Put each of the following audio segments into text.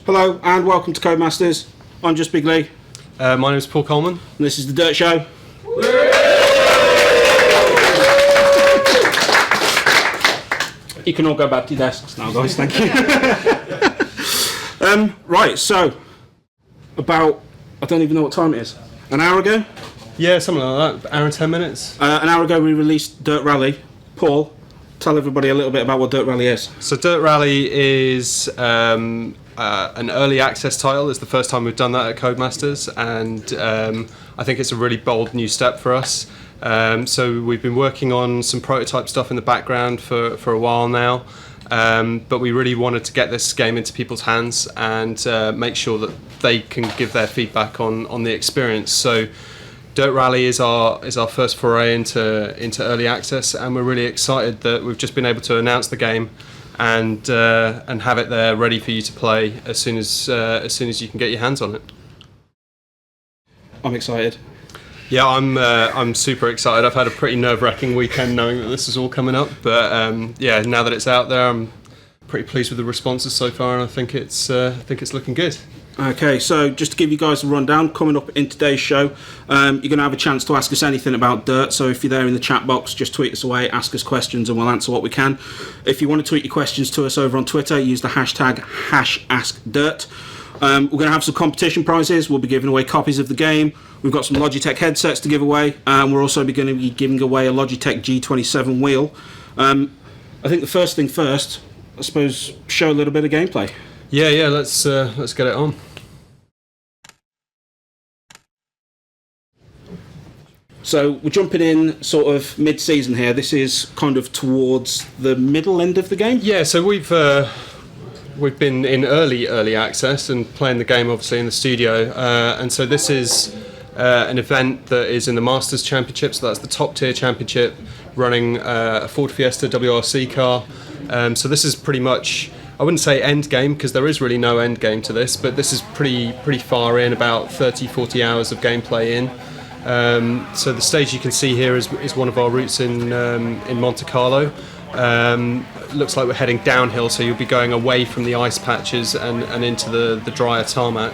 Hello and welcome to Codemasters. I'm just Big Lee. My name is Paul Coleman. And this is the Dirt Show. You can all go back to your desks now, guys. Thank you. Right, so about, I don't even know what time it is. An hour ago? Yeah, something like that. Hour and 10 minutes. An hour ago we released Dirt Rally. Paul, tell everybody a little bit about what Dirt Rally is. So Dirt Rally is an early access title. It's the first time we've done that at Codemasters, and I think it's a really bold new step for us. So we've been working on some prototype stuff in the background for a while now, but we really wanted to get this game into people's hands and make sure that they can give their feedback on the experience. So Dirt Rally is our first foray into early access, and we're really excited that we've just been able to announce the game and have it there ready for you to play as soon as you can get your hands on it. I'm excited. Yeah, I'm super excited. I've had a pretty nerve-wracking weekend knowing that this is all coming up, but yeah, now that it's out there, I'm pretty pleased with the responses so far, and I think it's looking good. Okay, so just to give you guys a rundown, coming up in today's show, you're going to have a chance to ask us anything about Dirt, so if you're there in the chat box, just tweet us away, ask us questions, and we'll answer what we can. If you want to tweet your questions to us over on Twitter, use the hashtag #AskDirt. We're going to have some competition prizes. We'll be giving away copies of the game. We've got some Logitech headsets to give away, and we're also going to be giving away a Logitech G27 wheel. I think the first thing first, I suppose, show a little bit of gameplay. Yeah, let's get it on. So we're jumping in sort of mid-season here. This is kind of towards the middle end of the game. Yeah, so we've been in early access and playing the game obviously in the studio, and so this is an event that is in the Masters Championship, so that's the top tier championship, running a Ford Fiesta WRC car. So this is pretty much, I wouldn't say end game because there is really no end game to this, but this is pretty far in, about 30-40 hours of gameplay in. So the stage you can see here is one of our routes in Monte Carlo. Looks like we're heading downhill, so you'll be going away from the ice patches and into the drier tarmac.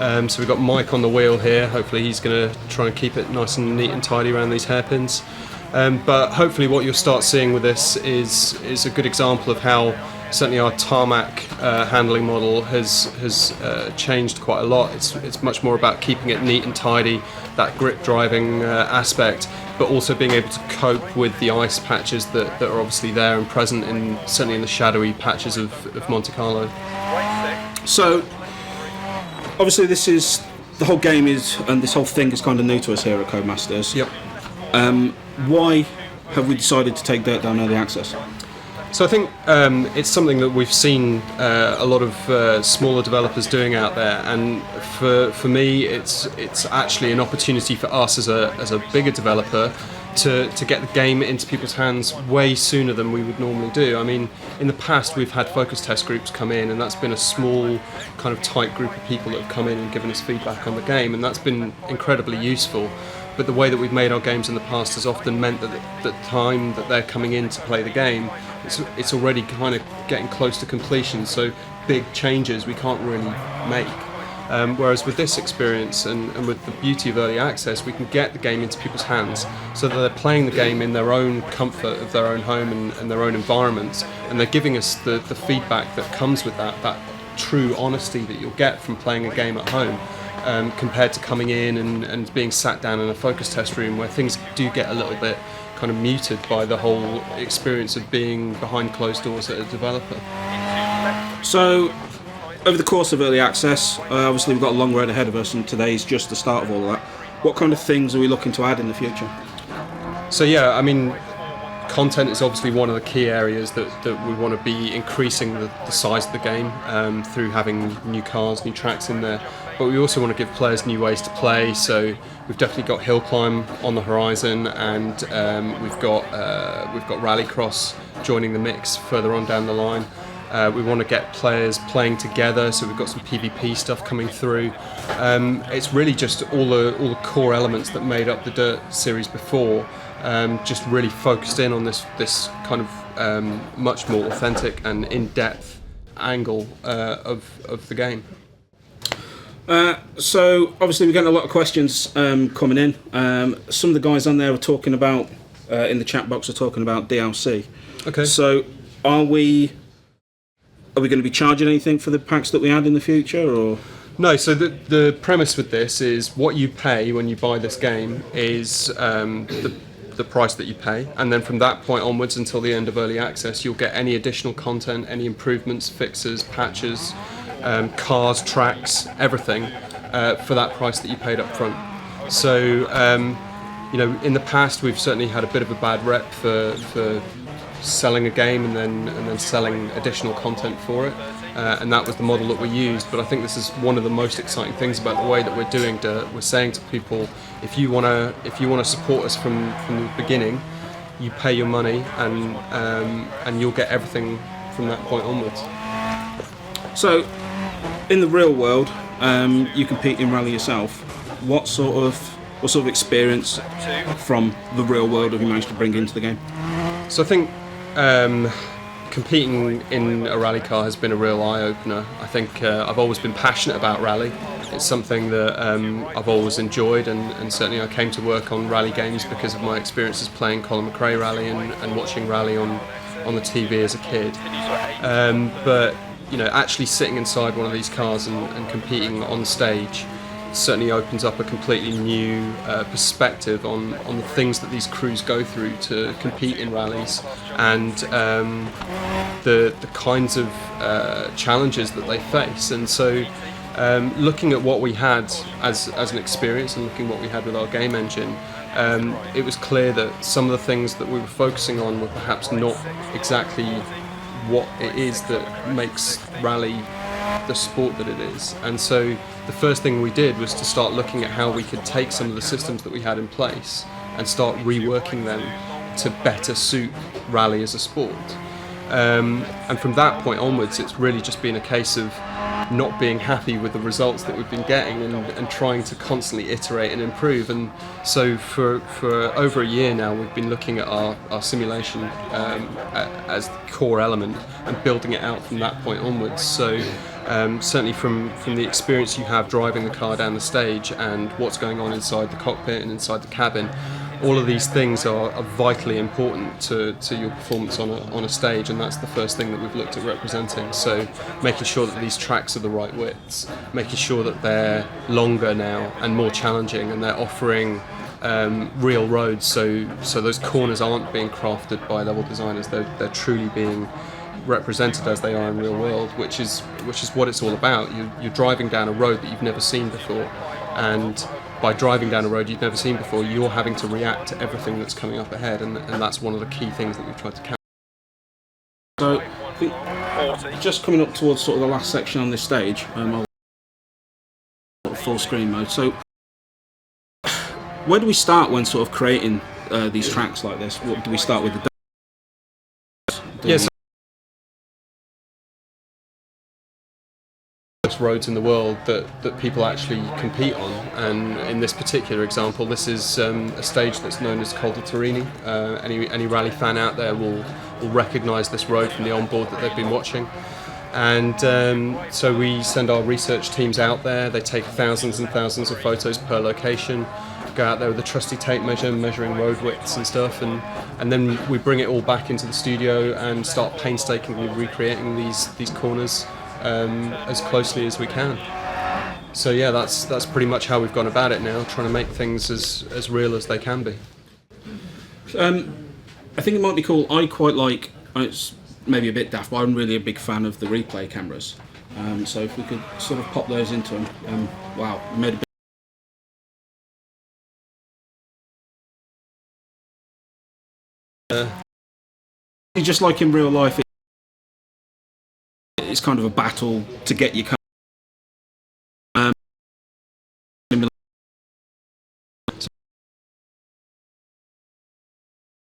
So we've got Mike on the wheel here. Hopefully he's going to try and keep it nice and neat and tidy around these hairpins. But hopefully what you'll start seeing with this is a good example of how certainly our tarmac handling model has changed quite a lot. It's much more about keeping it neat and tidy, that grip driving aspect, but also being able to cope with the ice patches that are obviously there and present certainly in the shadowy patches of Monte Carlo. So obviously the whole game and this whole thing is kind of new to us here at Codemasters. Yep. Why have we decided to take Dirt down early access? So I think it's something that we've seen a lot of smaller developers doing out there, and for me it's actually an opportunity for us as a bigger developer to get the game into people's hands way sooner than we would normally do. I mean, in the past we've had focus test groups come in, and that's been a small kind of tight group of people that have come in and given us feedback on the game, and that's been incredibly useful. But the way that we've made our games in the past has often meant that the time that they're coming in to play the game, it's already kind of getting close to completion, so big changes we can't really make. Whereas with this experience and with the beauty of early access, we can get the game into people's hands so that they're playing the game in their own comfort of their own home and their own environments, and they're giving us the feedback that comes with that true honesty that you'll get from playing a game at home. Compared to coming in and being sat down in a focus test room where things do get a little bit kind of muted by the whole experience of being behind closed doors as a developer. So over the course of early access, obviously we've got a long road ahead of us, and today's just the start of all of that. What kind of things are we looking to add in the future? So yeah, I mean, content is obviously one of the key areas that we want to be increasing the size of the game through having new cars, new tracks in there. But we also want to give players new ways to play. So we've definitely got hill climb on the horizon, and we've got rallycross joining the mix further on down the line. We want to get players playing together, so we've got some PvP stuff coming through. It's really just all the core elements that made up the Dirt series before, just really focused in on this kind of much more authentic and in-depth angle of the game. So obviously we're getting a lot of questions coming in. Some of the guys on there are talking about, in the chat box, are talking about DLC. Okay. So are we going to be charging anything for the packs that we add in the future, or? No, so the premise with this is what you pay when you buy this game is the price that you pay, and then from that point onwards until the end of early access, you'll get any additional content, any improvements, fixes, patches, cars, tracks, everything for that price that you paid up front. So, in the past we've certainly had a bit of a bad rep for selling a game and then selling additional content for it. And that was the model that we used, but I think this is one of the most exciting things about the way that we're doing DiRT. We're saying to people, if you wanna support us from the beginning, you pay your money and you'll get everything from that point onwards. So, in the real world, you compete in rally yourself. What sort of experience from the real world have you managed to bring into the game? So I think competing in a rally car has been a real eye-opener. I think I've always been passionate about rally. It's something that I've always enjoyed, and certainly I came to work on rally games because of my experiences playing Colin McRae Rally and watching rally on the TV as a kid. But actually sitting inside one of these cars and competing on stage certainly opens up a completely new perspective on the things that these crews go through to compete in rallies, and the kinds of challenges that they face. And so looking at what we had as an experience and looking at what we had with our game engine, it was clear that some of the things that we were focusing on were perhaps not exactly what it is that makes rally the sport that it is. And so the first thing we did was to start looking at how we could take some of the systems that we had in place and start reworking them to better suit rally as a sport. And from that point onwards, it's really just been a case of not being happy with the results that we've been getting and trying to constantly iterate and improve. And so for over a year now, we've been looking at our simulation as the core element and building it out from that point onwards. So certainly from the experience you have driving the car down the stage and what's going on inside the cockpit and inside the cabin, all of these things are vitally important to your performance on a stage, and that's the first thing that we've looked at representing. So making sure that these tracks are the right widths, making sure that they're longer now and more challenging, and they're offering real roads, so those corners aren't being crafted by level designers, they're truly being represented as they are in real world, which is what it's all about. You're driving down a road that you've never seen before, and by driving down a road you've never seen before, you're having to react to everything that's coming up ahead, and that's one of the key things that we've tried to capture. So I think just coming up towards sort of the last section on this stage, full screen mode. So where do we start when sort of creating these tracks like this? What do we start with? Yes. Roads in the world that people actually compete on, and in this particular example, this is a stage that's known as Col di Turini. Any rally fan out there will recognise this road from the onboard that they've been watching. And so we send our research teams out there. They take thousands and thousands of photos per location, go out there with a trusty tape measure, measuring road widths and stuff, and then we bring it all back into the studio and start painstakingly recreating these corners as closely as we can. So yeah, that's pretty much how we've gone about it now, trying to make things as real as they can be. I think it might be cool. I quite like, it's maybe a bit daft, but I'm really a big fan of the replay cameras. So if we could sort of pop those into them, wow, made a bit. Just like in real life, it's kind of a battle to get your car.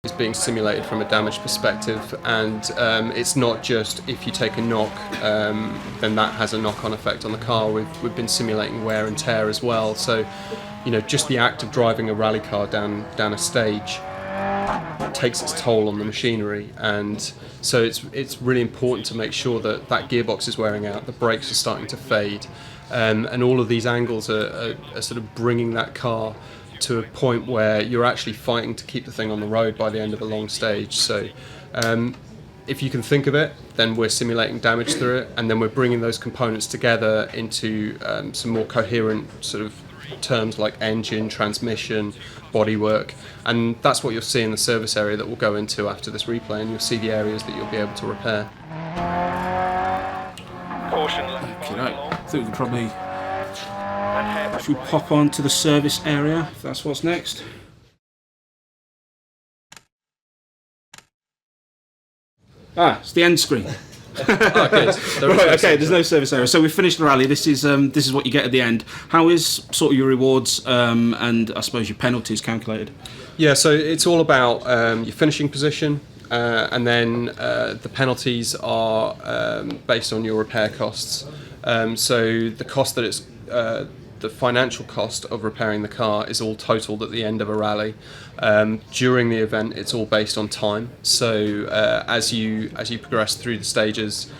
It's being simulated from a damage perspective, and it's not just if you take a knock, then that has a knock-on effect on the car. We've been simulating wear and tear as well. So, just the act of driving a rally car down a stage takes its toll on the machinery, and so it's really important to make sure that that gearbox is wearing out, the brakes are starting to fade, and all of these angles are sort of bringing that car to a point where you're actually fighting to keep the thing on the road by the end of a long stage. So if you can think of it, then we're simulating damage through it, and then we're bringing those components together into some more coherent sort of terms like engine, transmission, bodywork, and that's what you'll see in the service area that we'll go into after this replay, and you'll see the areas that you'll be able to repair. I think we can probably... Should we pop on to the service area, if that's what's next? It's the end screen. Okay, there's no service area. So we've finished the rally. This is what you get at the end. How is sort of your rewards and I suppose your penalties calculated? Yeah, so it's all about your finishing position, and then the penalties are based on your repair costs. So the cost that it's the financial cost of repairing the car is all totaled at the end of a rally. During the event, it's all based on time. So as you progress through the stages,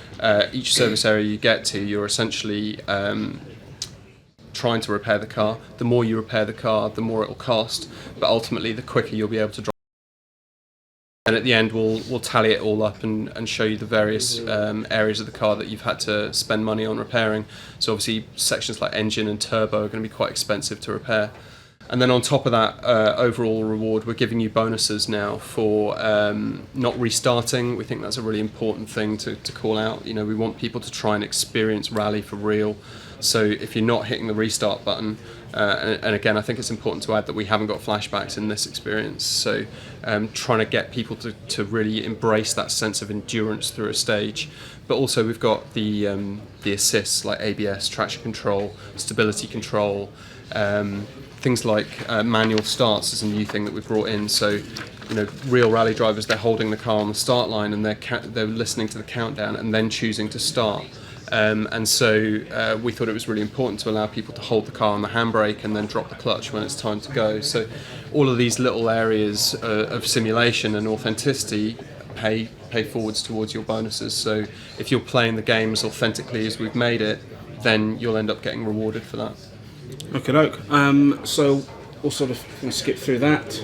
each service area you get to, you're essentially trying to repair the car. The more you repair the car, the more it will cost, but ultimately the quicker you'll be able to drive. And at the end, we'll tally it all up and show you the various areas of the car that you've had to spend money on repairing. So obviously sections like engine and turbo are going to be quite expensive to repair. And then on top of that overall reward, we're giving you bonuses now for not restarting. We think that's a really important thing to call out. You know, we want people to try and experience rally for real. So if you're not hitting the restart button, and again, I think it's important to add that we haven't got flashbacks in this experience. So trying to get people to really embrace that sense of endurance through a stage. But also we've got the assists like ABS, traction control, stability control, things like manual starts is a new thing that we've brought in. So, you know, real rally drivers, they're holding the car on the start line and they're listening to the countdown and then choosing to start. And so we thought it was really important to allow people to hold the car on the handbrake and then drop the clutch when it's time to go. So all of these little areas of simulation and authenticity pay forwards towards your bonuses. So if you're playing the games authentically as we've made it, then you'll end up getting rewarded for that. Okay, so we'll sort of skip through that.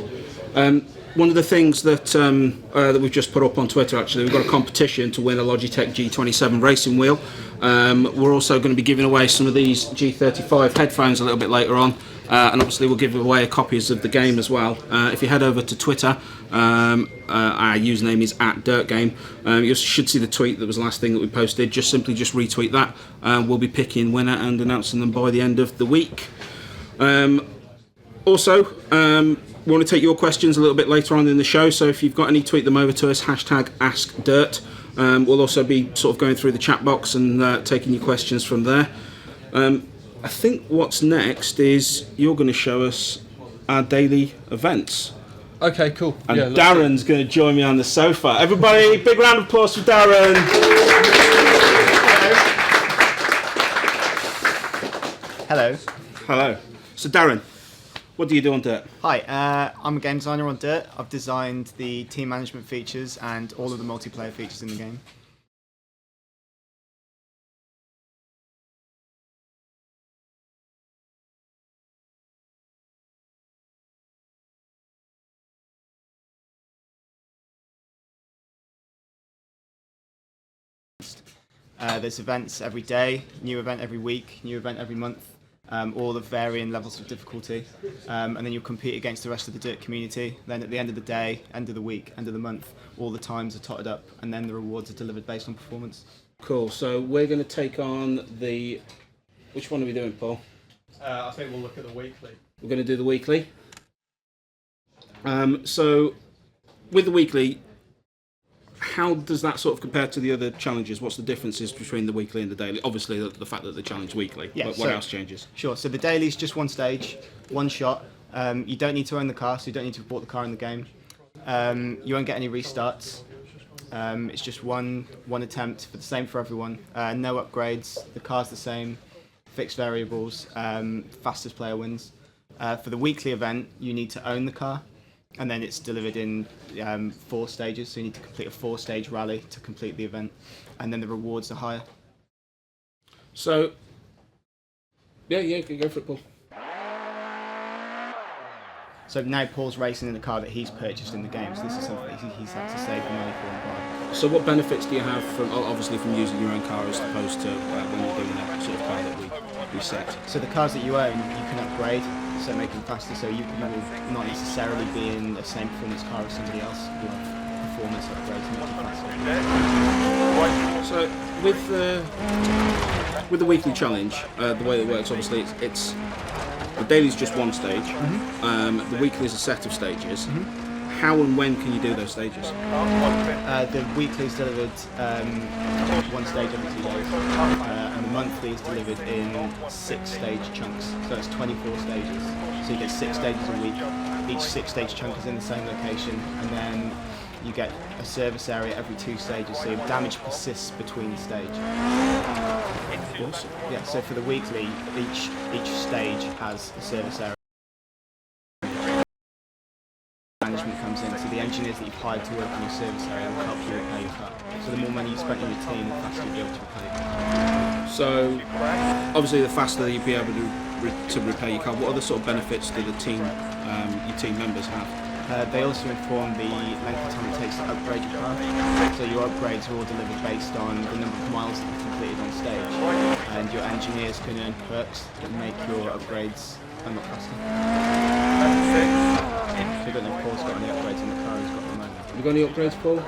One of the things that that we've just put up on Twitter, actually, we've got a competition to win a Logitech G27 racing wheel. We're also going to be giving away some of these G35 headphones a little bit later on, and obviously we'll give away copies of the game as well. If you head over to Twitter, our username is @DirtGame. You should see the tweet that was the last thing that we posted. Just retweet that. We'll be picking winner and announcing them by the end of the week. Also, we want to take your questions a little bit later on in the show, so if you've got any, tweet them over to us, #AskDirt. We'll also be sort of going through the chat box and taking your questions from there. I think what's next is you're going to show us our daily events. Okay, cool. And yeah, Darren's going to join me on the sofa. Everybody, big round of applause for Darren. Hello. Hello. So Darren, what do you do on Dirt? Hi, I'm a game designer on Dirt. I've designed the team management features and all of the multiplayer features in the game. There's events every day, new event every week, new event every month. All of varying levels of difficulty, and then you'll compete against the rest of the Dirt community. Then at the end of the day, end of the week, end of the month, all the times are totted up, and then the rewards are delivered based on performance. Cool, so we're going to take on the... Which one are we doing, Paul? I think we'll look at the weekly. We're going to do the weekly. So, with the weekly, how does that sort of compare to the other challenges? What's the differences between the weekly and the daily? Obviously, the fact that they challenge weekly. Yeah, but what else changes? Sure. So the daily is just one stage, one shot. You don't need to own the car, so you don't need to have bought the car in the game. You won't get any restarts. It's just one attempt, but the same for everyone. No upgrades. The car's the same. Fixed variables. Fastest player wins. For the weekly event, you need to own the car. and then it's delivered in 4 stages. So you need to complete a 4-stage rally to complete the event, and then the rewards are higher. So, yeah, go for it, Paul. So now Paul's racing in the car that he's purchased in the game. So this is something that he's had to save the money for and buy. So what benefits do you have from, obviously, from using your own car as opposed to when you're doing that sort of car that we set? So the cars that you own, you can upgrade, so make them faster. So you will not necessarily be in the same performance car as somebody else. You'll have performance upgrades to make it faster. So with the weekly challenge, the way it works, obviously, it's the daily's just one stage. The weekly is a set of stages. How and when can you do those stages? The weekly is delivered one stage every 2 days, and the monthly is delivered in 6-stage chunks. So it's 24 stages. So you get 6 stages a week. Each 6-stage chunk is in the same location, and then you get a service area every 2 stages. So your damage persists between stage. Awesome. Yeah. So for the weekly, each stage has a service area. Management comes in, so the engineers that you've hired to work on your service area will help you repair your car. So the more money you spend on your team, the faster you'll be able to repair your car. So obviously, the faster you'll be able to repair your car. What other sort of benefits do the team, your team members have? They also inform the length of time it takes to upgrade your car. So your upgrades are all delivered based on the number of miles that you've completed on stage, and your engineers can earn perks that make your upgrades a lot faster. I don't know if Paul's got any upgrades in the car he's got at the moment. Have you got any upgrades, Paul?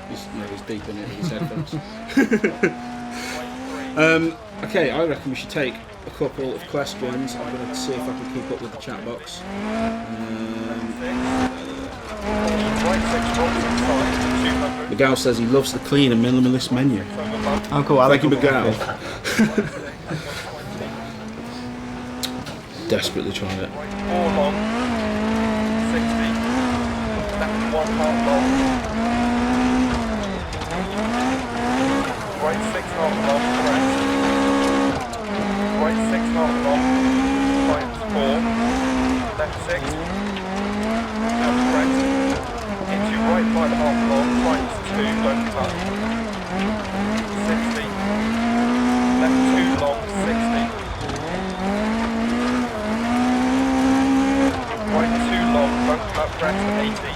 He's deep in it with his headphones. Okay, I reckon we should take a couple of questions. I'm going to see if I can keep up with the chat box. Miguel says he loves the clean and minimalist menu. Oh, cool. I Thank you, like Miguel. Desperately trying it. 4 long, 60, left 1 half long, right 6 half long, correct, right 6 half long, times 4, left 6, that's correct, into right 5 half long, times 2, don't cut, 60, left 2 long, 60, right 2 long, front up rest 80.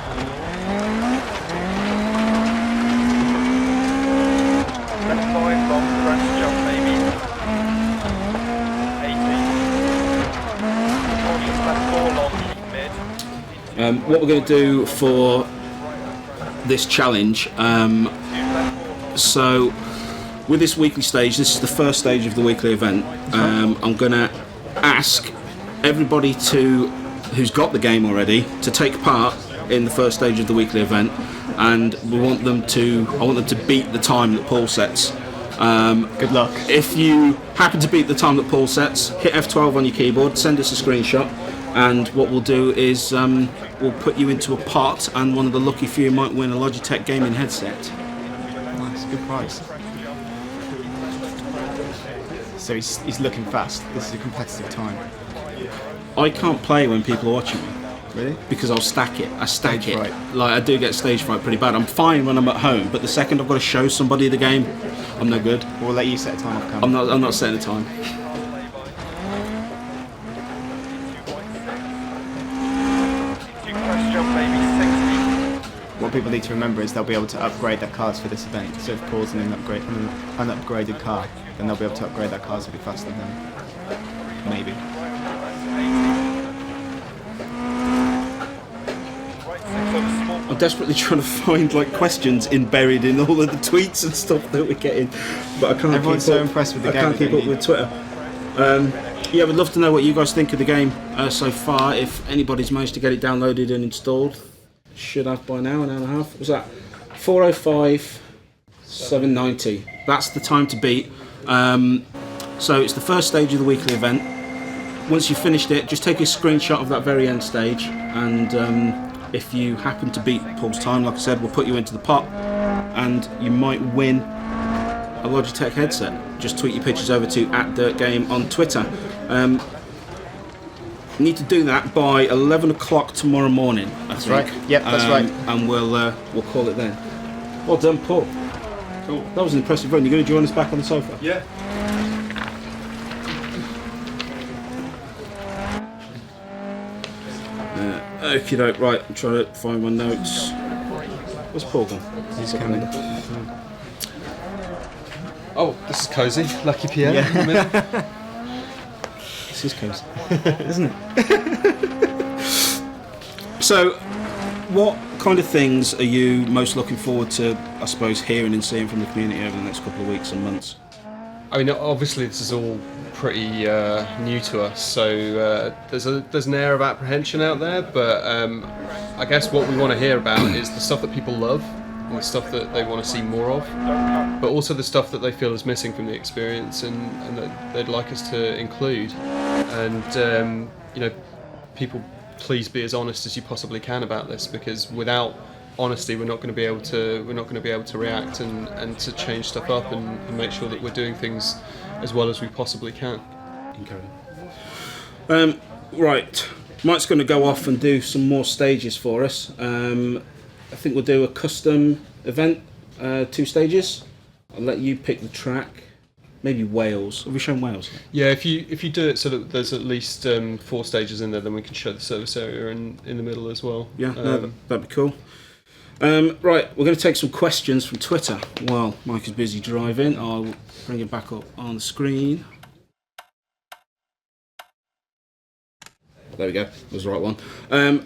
Left 5 long, rest jump maybe. 80. Caution left 4 long, keep mid. What we're going to do for this challenge, so with this weekly stage, this is the first stage of the weekly event. I'm going to ask everybody who's got the game already to take part in the first stage of the weekly event, and I want them to beat the time that Paul sets. Good luck. If you happen to beat the time that Paul sets, hit F12 on your keyboard, send us a screenshot, and what we'll do is we'll put you into a pot, and one of the lucky few might win a Logitech gaming headset. Nice, good price. So he's looking fast. This is a competitive time. I can't play when people are watching me. Really? Because I'll stack it. I stack Stage it. fright. Like, I do get stage fright pretty bad. I'm fine when I'm at home, but the second I've got to show somebody the game, I'm no good. We'll let you set a time off camera. I'm not setting a time. Press jump maybe 60. What people need to remember is they'll be able to upgrade their cars for this event. So if Paul's in an upgraded car, then they'll be able to upgrade their cars to be faster than him. Maybe. I'm desperately trying to find like questions buried in all of the tweets and stuff that we're getting, but I can't. Everyone's keep so up. impressed with the I game. can't keep up with Twitter. Yeah, we'd love to know what you guys think of the game so far. If anybody's managed to get it downloaded and installed, should have by now. An hour and a half. What was that 4:05, 7:90? That's the time to beat. So it's the first stage of the weekly event. Once you've finished it, just take a screenshot of that very end stage, and if you happen to beat Paul's time, like I said, we'll put you into the pot, and you might win a Logitech headset. Just tweet your pictures over to @DirtGame on Twitter. need to do that by 11 o'clock tomorrow morning. That's right. Yep, that's right. And we'll call it then. Well done, Paul. Cool. That was an impressive run. You're going to join us back on the sofa? Yeah. Okay, right. I'm trying to find my notes. Where's Paul gone? He's coming. Oh, this is cosy. Lucky Pierre in the middle. This is cosy, isn't it? So, what kind of things are you most looking forward to, I suppose, hearing and seeing from the community over the next couple of weeks and months? I mean, obviously this is all pretty new to us, so there's an air of apprehension out there, but I guess what we want to hear about is the stuff that people love and the stuff that they want to see more of, but also the stuff that they feel is missing from the experience and that they'd like us to include. And people, please be as honest as you possibly can about this, because without honesty we're not going to be able to react and to change stuff up and make sure that we're doing things as well as we possibly can. Okay. Right, Mike's going to go off and do some more stages for us. I think we'll do a custom event, 2 stages. I'll let you pick the track. Maybe Wales. Have we shown Wales? Yeah, if you do it so that there's at least 4 stages in there, then we can show the service area in the middle as well. Yeah, no, that'd be cool. Right, we're going to take some questions from Twitter while Mike is busy driving. I'll bring it back up on the screen. There we go, that was the right one.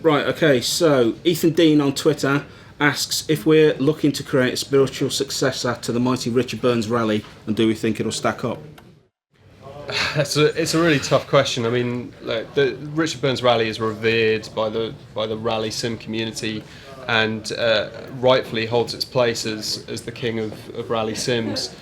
Right, okay, so Ethan Dean on Twitter asks if we're looking to create a spiritual successor to the mighty Richard Burns Rally, and do we think it'll stack up? It's a really tough question. I mean, like, the Richard Burns Rally is revered by the rally sim community, and rightfully holds its place as the king of rally sims.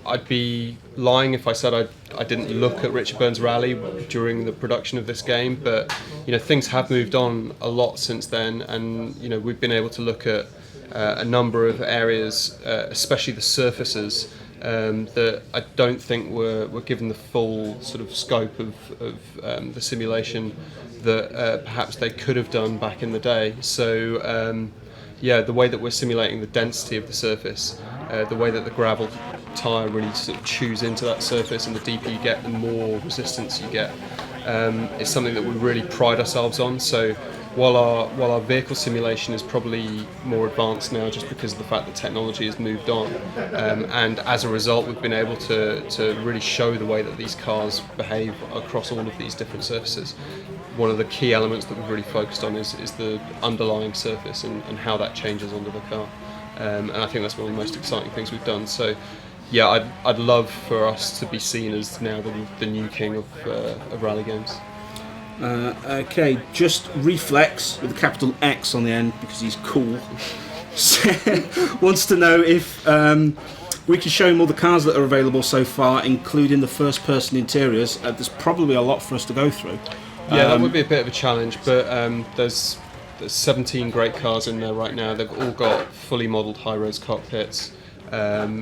I'd be lying if I said I didn't look at Richard Burns Rally during the production of this game, but things have moved on a lot since then, and we've been able to look at a number of areas, especially the surfaces, that I don't think were given the full sort of scope of the simulation that perhaps they could have done back in the day. So the way that we're simulating the density of the surface, the way that the gravel tyre really sort of chews into that surface, and the deeper you get, the more resistance you get, is something that we really pride ourselves on. So while our vehicle simulation is probably more advanced now just because of the fact that technology has moved on, and as a result we've been able to really show the way that these cars behave across all of these different surfaces. One of the key elements that we've really focused on is the underlying surface and how that changes under the car, and I think that's one of the most exciting things we've done. So yeah, I'd love for us to be seen as now the new king of rally games. Okay, just Reflex with a capital X on the end because he's cool. Wants to know if we can show him all the cars that are available so far, including the first-person interiors. There's probably a lot for us to go through. Yeah, that would be a bit of a challenge, but there's 17 great cars in there right now. They've all got fully modelled high-res cockpits. Part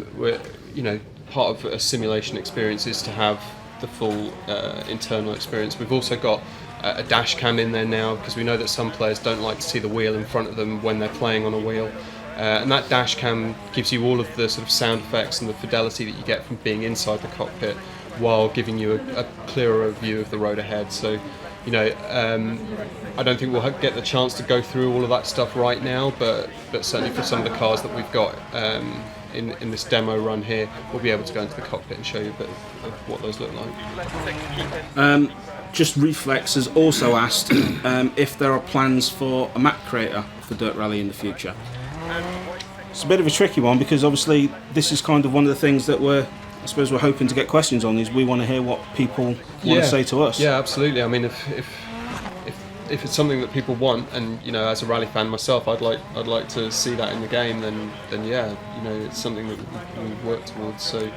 of a simulation experience is to have the full internal experience. We've also got a dash cam in there now, because we know that some players don't like to see the wheel in front of them when they're playing on a wheel. And that dash cam gives you all of the sort of sound effects and the fidelity that you get from being inside the cockpit, while giving you a clearer view of the road ahead. So, I don't think we'll get the chance to go through all of that stuff right now, but certainly for some of the cars that we've got in this demo run here, we'll be able to go into the cockpit and show you a bit of what those look like. Just Reflex has also asked if there are plans for a map creator for Dirt Rally in the future. It's a bit of a tricky one, because obviously this is kind of one of the things that we're hoping to get questions on, is we want to hear what people want to say to us. Yeah, absolutely. I mean, if it's something that people want, and as a rally fan myself, I'd like to see that in the game, then yeah, it's something that we work towards. So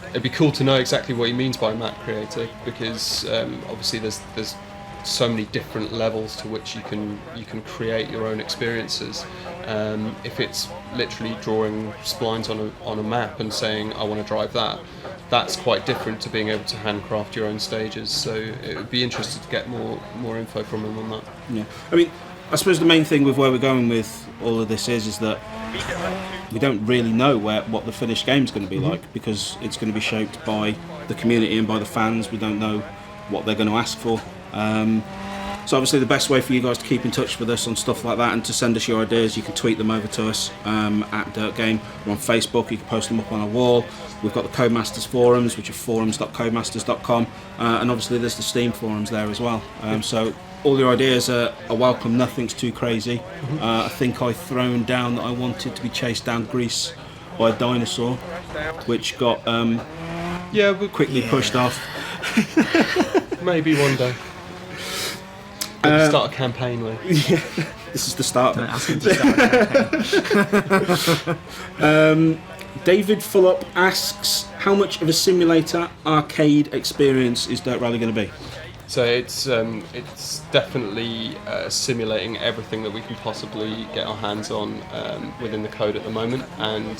it'd be cool to know exactly what he means by a map creator, because obviously there's so many different levels to which you can create your own experiences. If it's literally drawing splines on a map and saying I want to drive that, that's quite different to being able to handcraft your own stages. So it would be interesting to get more info from him on that. Yeah, I mean, I suppose the main thing with where we're going with all of this is that we don't really know what the finished game is going to be like, because it's going to be shaped by the community and by the fans. We don't know what they're going to ask for. So obviously the best way for you guys to keep in touch with us on stuff like that and to send us your ideas, you can tweet them over to us at Dirt Game. We're on Facebook, you can post them up on our wall. We've got the Codemasters forums, which are forums.codemasters.com, and obviously there's the Steam forums there as well. So all your ideas are welcome, nothing's too crazy. I think I thrown down that I wanted to be chased down Greece by a dinosaur, which got quickly pushed off. Maybe one day. Start a campaign with. Yeah, this is the start. Don't ask him to start a campaign. David Fullup asks, how much of a simulator arcade experience is Dirt Rally going to be? So it's definitely simulating everything that we can possibly get our hands on within the code at the moment, and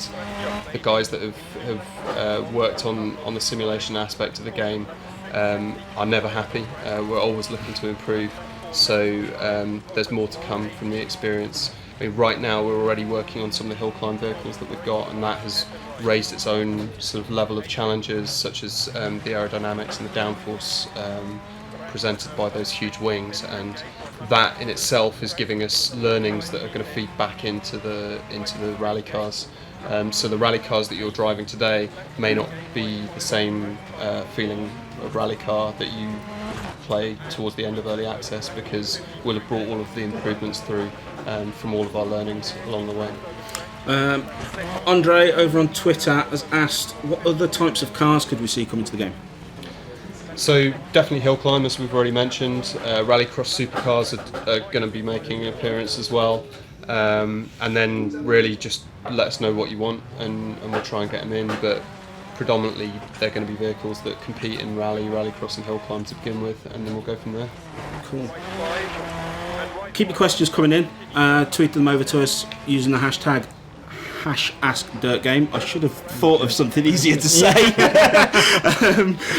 the guys that have worked on the simulation aspect of the game are never happy. We're always looking to improve, so there's more to come from the experience. I mean, right now we're already working on some of the hill climb vehicles that we've got, and that has raised its own sort of level of challenges, such as the aerodynamics and the downforce presented by those huge wings, and that in itself is giving us learnings that are going to feed back into the rally cars. So the rally cars that you're driving today may not be the same feeling of rally car that you play towards the end of early access, because we'll have brought all of the improvements through from all of our learnings along the way. Andre over on Twitter has asked, what other types of cars could we see coming to the game? So definitely hill climbers, we've already mentioned. Rallycross supercars are going to be making an appearance as well. And then really just let us know what you want, and we'll try and get them in. But predominantly they're going to be vehicles that compete in rallycross and hill climb to begin with, and then we'll go from there. Cool. Keep your questions coming in. Tweet them over to us using the hashtag #AskDirtGame. I should have thought of something easier to say.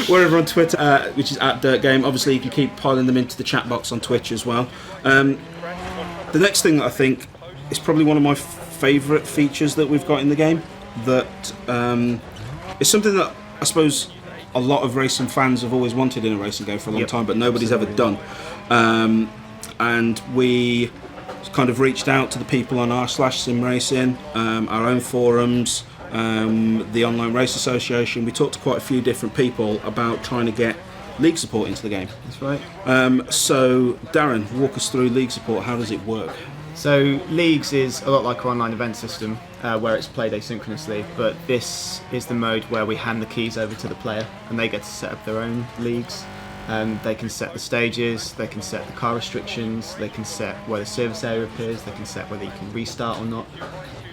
We're over on Twitter, which is @DirtGame. Obviously, you can keep piling them into the chat box on Twitch as well. The next thing that I think is probably one of my favourite features that we've got in the game, that is something that I suppose a lot of racing fans have always wanted in a racing game for a long time, but nobody's ever done. And we kind of reached out to the people on r/simracing, our own forums, the Online Race Association. We talked to quite a few different people about trying to get league support into the game. That's right. So Darren, walk us through league support. How does it work? So leagues is a lot like our online event system, where it's played asynchronously, but this is the mode where we hand the keys over to the player and they get to set up their own leagues. They can set the stages, they can set the car restrictions, they can set where the service area appears, they can set whether you can restart or not,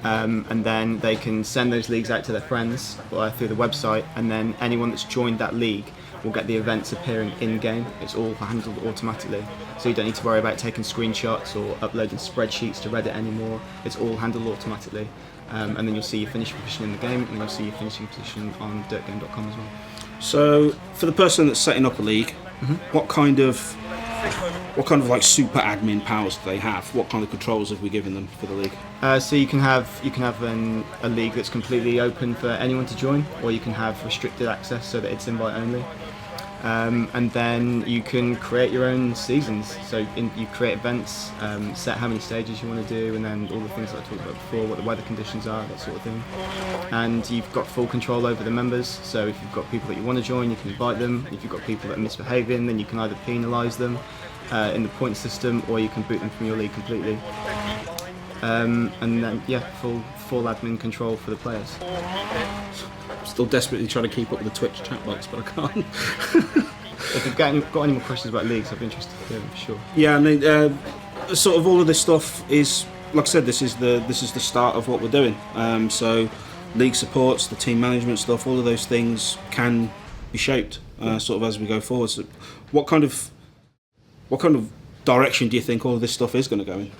and then they can send those leagues out to their friends through the website, and then anyone that's joined that league will get the events appearing in-game. It's all handled automatically, so you don't need to worry about taking screenshots or uploading spreadsheets to Reddit anymore. It's all handled automatically, and then you'll see your finishing position in the game, and you'll see your finishing position on dirtgame.com as well. So for the person that's setting up a league, what kind of like super admin powers do they have? What kind of controls have we given them for the league? So you can have a league that's completely open for anyone to join, or you can have restricted access so that it's invite only. And then you can create your own seasons. So you create events, set how many stages you want to do, and then all the things that I talked about before, what the weather conditions are, that sort of thing. And you've got full control over the members. So if you've got people that you want to join, you can invite them. If you've got people that are misbehaving, then you can either penalise them in the point system, or you can boot them from your league completely. And then full admin control for the players. Still desperately trying to keep up with the Twitch chat box, but I can't. If you've got any more questions about leagues, I'd be interested to hear them for sure. Yeah, I mean, sort of all of this stuff is, like I said, this is the start of what we're doing. So league supports, the team management stuff, all of those things can be shaped sort of as we go forward. So what kind of What kind of direction do you think all of this stuff is going to go in?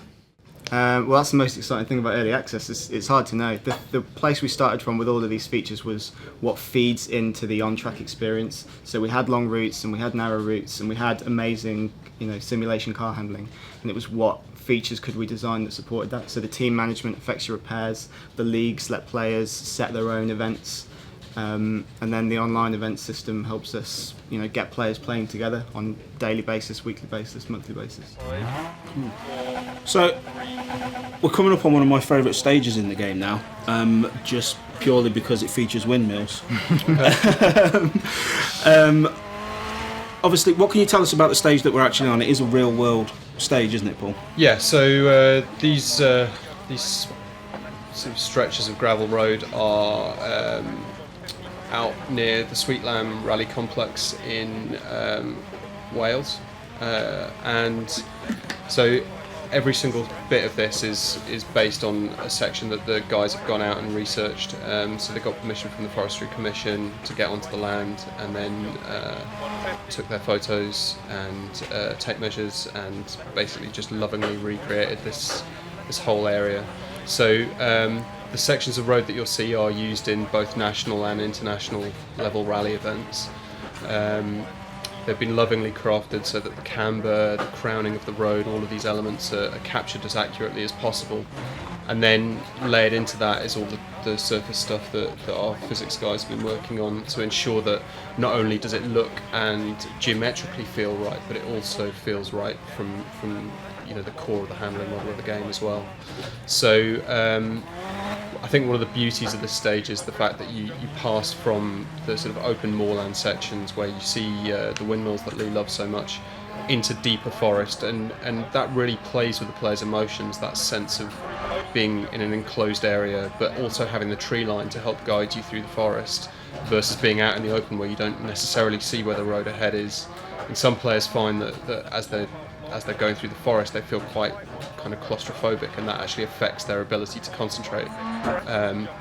Well, that's the most exciting thing about early access. It's hard to know. The place we started from with all of these features was what feeds into the on-track experience. So we had long routes and we had narrow routes and we had amazing, simulation car handling. And it was what features could we design that supported that. So the team management affects your repairs. The leagues let players set their own events. And then the online event system helps us, get players playing together on daily basis, weekly basis, monthly basis. So we're coming up on one of my favourite stages in the game now, just purely because it features windmills. Obviously, what can you tell us about the stage that we're actually on? It is a real world stage, isn't it, Paul? Yeah. So these sort of stretches of gravel road are out near the Sweet Lamb Rally Complex in Wales, and so every single bit of this is based on a section that the guys have gone out and researched. So they got permission from the Forestry Commission to get onto the land, and then took their photos and tape measures, and basically just lovingly recreated this whole area. So the sections of road that you'll see are used in both national and international level rally events. They've been lovingly crafted so that the camber, the crowning of the road, all of these elements are captured as accurately as possible. And then layered into that is all the surface stuff that our physics guys have been working on to ensure that not only does it look and geometrically feel right, but it also feels right from the core of the handling model of the game as well. So I think one of the beauties of this stage is the fact that you pass from the sort of open moorland sections where you see the windmills that Lee loves so much into deeper forest, and that really plays with the player's emotions, that sense of being in an enclosed area but also having the tree line to help guide you through the forest versus being out in the open where you don't necessarily see where the road ahead is. And some players find that as they're going through the forest, they feel quite kind of claustrophobic, and that actually affects their ability to concentrate.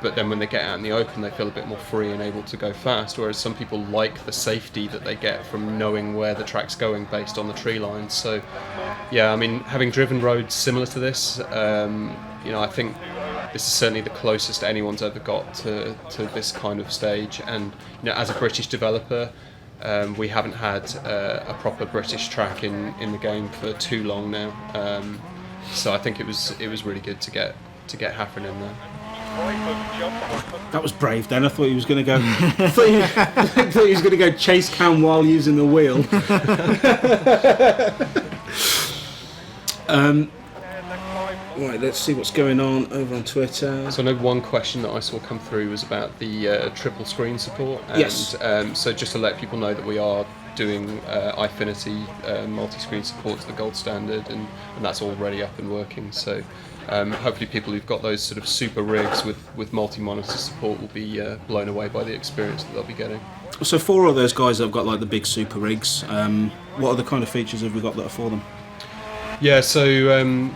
But then when they get out in the open, they feel a bit more free and able to go fast, whereas some people like the safety that they get from knowing where the track's going based on the tree lines. So yeah, I mean, having driven roads similar to this, I think this is certainly the closest anyone's ever got to this kind of stage. And as a British developer, we haven't had a proper British track in the game for too long now, so I think it was really good to get Hafren in there. That was brave. Then I thought he was going to go. I thought he was going to go chase cam while using the wheel. Right, let's see what's going on over on Twitter. So I know one question that I saw come through was about the triple screen support. And, yes. So just to let people know that we are doing iFinity multi-screen support to the gold standard, and that's already up and working. So hopefully people who've got those sort of super rigs with multi-monitor support will be blown away by the experience that they'll be getting. So for all those guys that have got like the big super rigs, what other kind of features have we got that are for them? Yeah, so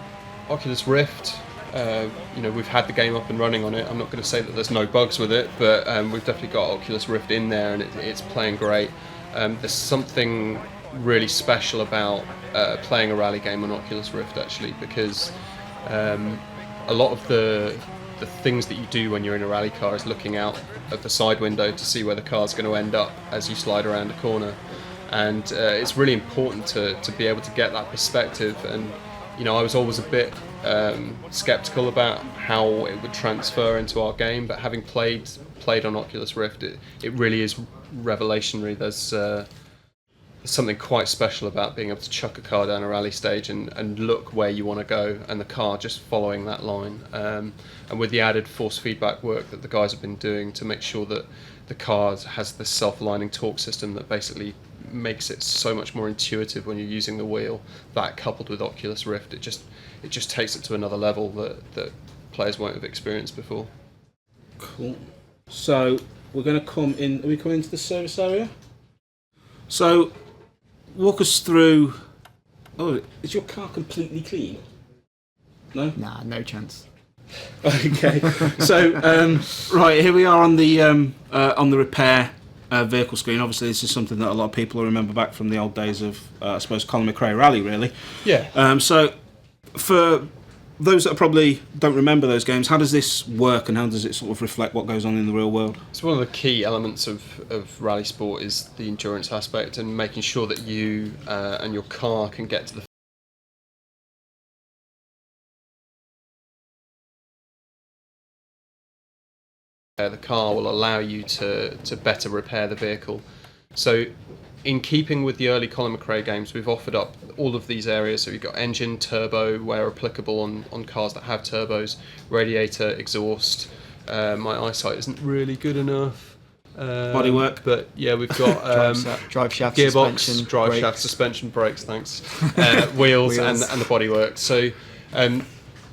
Oculus Rift, we've had the game up and running on it. I'm not going to say that there's no bugs with it, but we've definitely got Oculus Rift in there, and it's playing great. There's something really special about playing a rally game on Oculus Rift, actually, because a lot of the things that you do when you're in a rally car is looking out of the side window to see where the car's going to end up as you slide around a corner. And it's really important to be able to get that perspective. And I was always a bit skeptical about how it would transfer into our game, but having played on Oculus Rift, it really is revelationary. There's something quite special about being able to chuck a car down a rally stage and look where you want to go, and the car just following that line. And with the added force feedback work that the guys have been doing to make sure that the car has this self-aligning torque system that basically makes it so much more intuitive when you're using the wheel, that coupled with Oculus Rift, it just takes it to another level that players won't have experienced before. Cool. So we're going to come in. Are we coming into the service area? So walk us through. Oh, is your car completely clean? No. Nah, no chance. Okay. So right, here we are on the repair vehicle screen. Obviously, this is something that a lot of people will remember back from the old days of, I suppose, Colin McRae Rally, really. Yeah. So, for those that probably don't remember those games, how does this work and how does it sort of reflect what goes on in the real world? So one of the key elements of rally sport is the endurance aspect and making sure that you and your car can get to the car will allow you to better repair the vehicle. So in keeping with the early Colin McRae games, we've offered up all of these areas. So we've got engine, turbo, where applicable on cars that have turbos, radiator, exhaust. My eyesight isn't really good enough. Bodywork. But yeah, we've got drive shaft, gearbox, suspension, drive brakes. shaft, suspension, brakes, thanks. Wheels. And the bodywork. So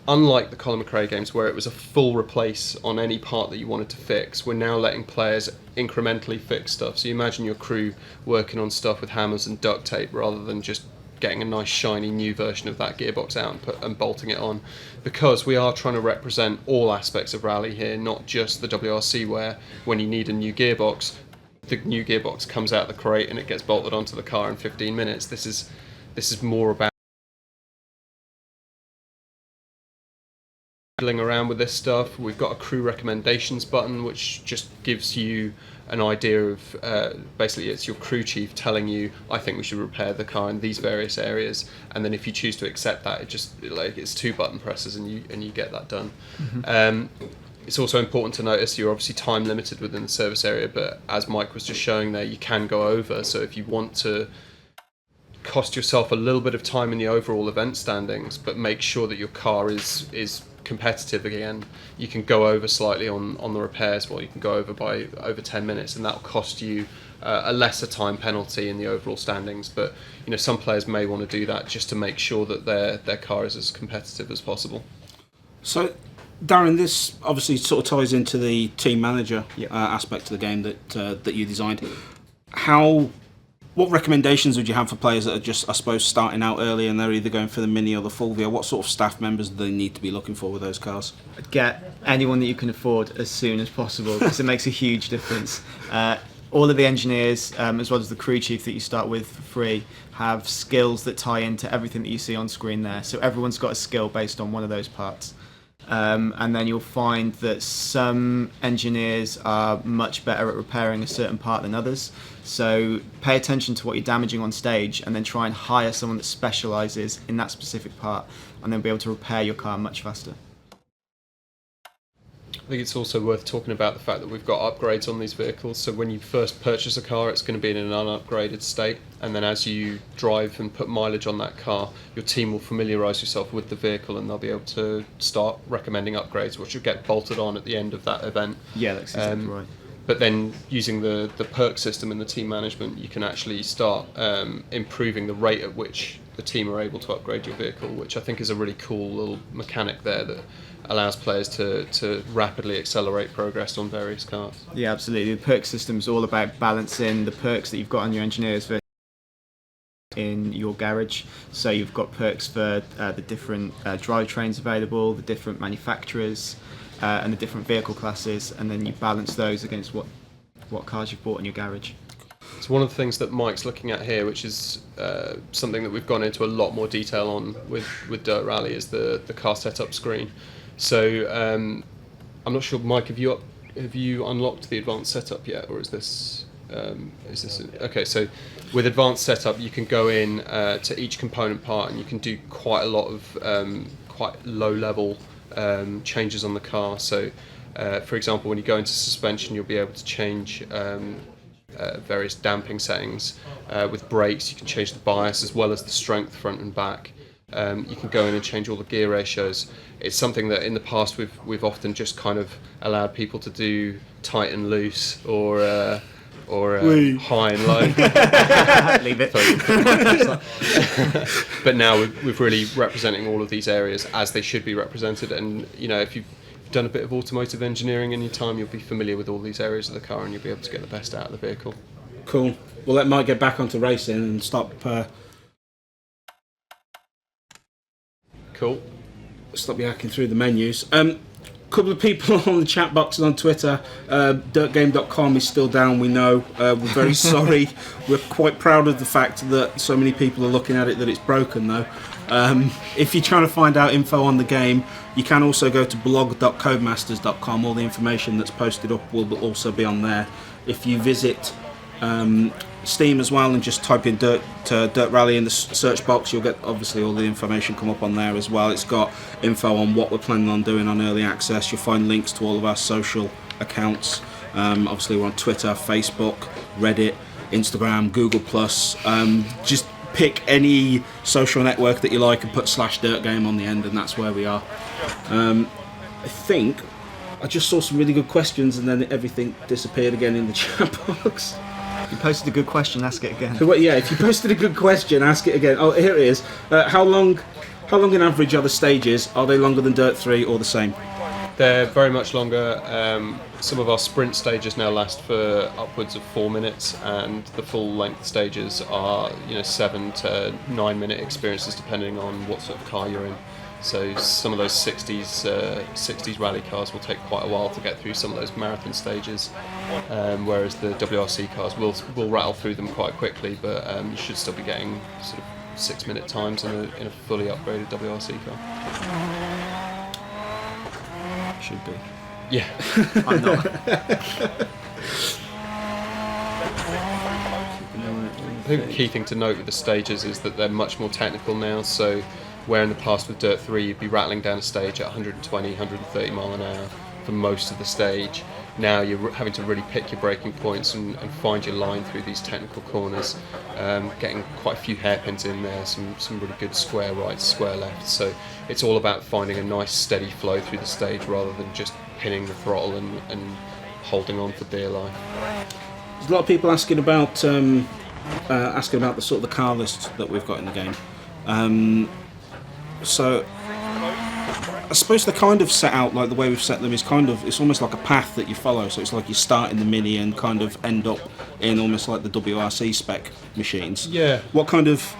unlike the Colin McRae games where it was a full replace on any part that you wanted to fix, we're now letting players incrementally fix stuff. So you imagine your crew working on stuff with hammers and duct tape rather than just getting a nice shiny new version of that gearbox out and bolting it on, because we are trying to represent all aspects of rally here, not just the WRC where when you need a new gearbox, the new gearbox comes out of the crate and it gets bolted onto the car in 15 minutes. This is more about fiddling around with this stuff. We've got a crew recommendations button which just gives you an idea of basically it's your crew chief telling you, I think we should repair the car in these various areas, and then if you choose to accept that, it's 2 button presses and you get that done. It's also important to notice you're obviously time limited within the service area, but as Mike was just showing there, you can go over. So if you want to cost yourself a little bit of time in the overall event standings but make sure that your car is competitive again, you can go over slightly on the repairs. Well, you can go over by over 10 minutes and that'll cost you a lesser time penalty in the overall standings, but some players may want to do that just to make sure that their car is as competitive as possible. So Darren, this obviously sort of ties into the team manager Yep. aspect of the game that you designed. What recommendations would you have for players that are just, I suppose, starting out early and they're either going for the Mini or the Fulvia? What sort of staff members do they need to be looking for with those cars? Get anyone that you can afford as soon as possible, because it makes a huge difference. All of the engineers, as well as the crew chief that you start with for free, have skills that tie into everything that you see on screen there. So everyone's got a skill based on one of those parts. And then you'll find that some engineers are much better at repairing a certain part than others. So pay attention to what you're damaging on stage and then try and hire someone that specialises in that specific part, and then be able to repair your car much faster. I think it's also worth talking about the fact that we've got upgrades on these vehicles. So when you first purchase a car, it's going to be in an unupgraded state, and then as you drive and put mileage on that car, your team will familiarise yourself with the vehicle and they'll be able to start recommending upgrades, which will get bolted on at the end of that event. Yeah, that's exactly right. But then using the perk system and the team management, you can actually start improving the rate at which the team are able to upgrade your vehicle, which I think is a really cool little mechanic there that allows players to rapidly accelerate progress on various cars. Yeah, absolutely. The perk system is all about balancing the perks that you've got on your engineers versus in your garage. So you've got perks for the different drivetrains available, the different manufacturers, and the different vehicle classes, and then you balance those against what cars you've bought in your garage. So one of the things that Mike's looking at here, which is something that we've gone into a lot more detail on with Dirt Rally, is the car setup screen. So I'm not sure, Mike, have you unlocked the advanced setup yet, or is this okay? So with advanced setup, you can go in to each component part, and you can do quite a lot of quite low level changes on the car. So for example, when you go into suspension, you'll be able to change various damping settings. With brakes, you can change the bias as well as the strength front and back. You can go in and change all the gear ratios. It's something that in the past we've often just kind of allowed people to do tight and loose, or high and low. Leave it. But now we're really representing all of these areas as they should be represented. And if you've done a bit of automotive engineering in your time, you'll be familiar with all these areas of the car, and you'll be able to get the best out of the vehicle. Cool. We'll let Mike get back onto racing and stop Cool. you hacking through the menus. couple of people on the chat box and on Twitter. Dirtgame.com is still down, we know. We're very sorry. We're quite proud of the fact that so many people are looking at it that it's broken, though. If you're trying to find out info on the game, you can also go to blog.codemasters.com. All the information that's posted up will also be on there. If you visit Steam as well and just type in Dirt Rally in the search box, you'll get obviously all the information come up on there as well. It's got info on what we're planning on doing on early access. You'll find links to all of our social accounts. Obviously we're on Twitter, Facebook, Reddit, Instagram, Google+. Just pick any social network that you like and put /dirtgame on the end, and that's where we are. I think I just saw some really good questions and then everything disappeared again in the chat box. You posted a good question, ask it again. So, yeah, if you posted a good question, ask it again. Oh, here it is. How long in average are the stages? Are they longer than Dirt 3 or the same? They're very much longer. Some of our sprint stages now last for upwards of 4 minutes, and the full length stages are 7 to 9 minute experiences depending on what sort of car you're in. So some of those 60s rally cars will take quite a while to get through some of those marathon stages, whereas the WRC cars will rattle through them quite quickly, but you should still be getting sort of 6 minute times in a fully upgraded WRC car. Should be. Yeah. I'm not. I think the key thing to note with the stages is that they're much more technical now, so where in the past with Dirt 3 you'd be rattling down a stage at 120, 130 mile an hour for most of the stage, now you're having to really pick your braking points and find your line through these technical corners, getting quite a few hairpins in there, some really good square rights, square lefts, so it's all about finding a nice steady flow through the stage rather than just pinning the throttle and holding on for dear life. There's a lot of people asking about the sort of the car list that we've got in the game. So I suppose they're kind of set out like the way we've set them is it's almost like a path that you follow. So it's like you start in the Mini and kind of end up in almost like the WRC spec machines. Yeah. What kind of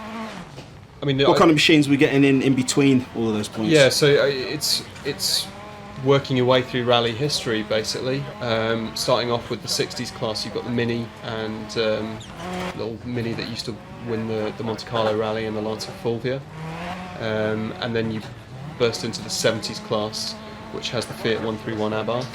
machines are we getting in between all of those points? Yeah, so it's working your way through rally history basically. Starting off with the 60s class, you've got the Mini and little Mini that used to win the Monte Carlo rally and the Lancia Fulvia. And then you burst into the 70s class, which has the Fiat 131 Abarth,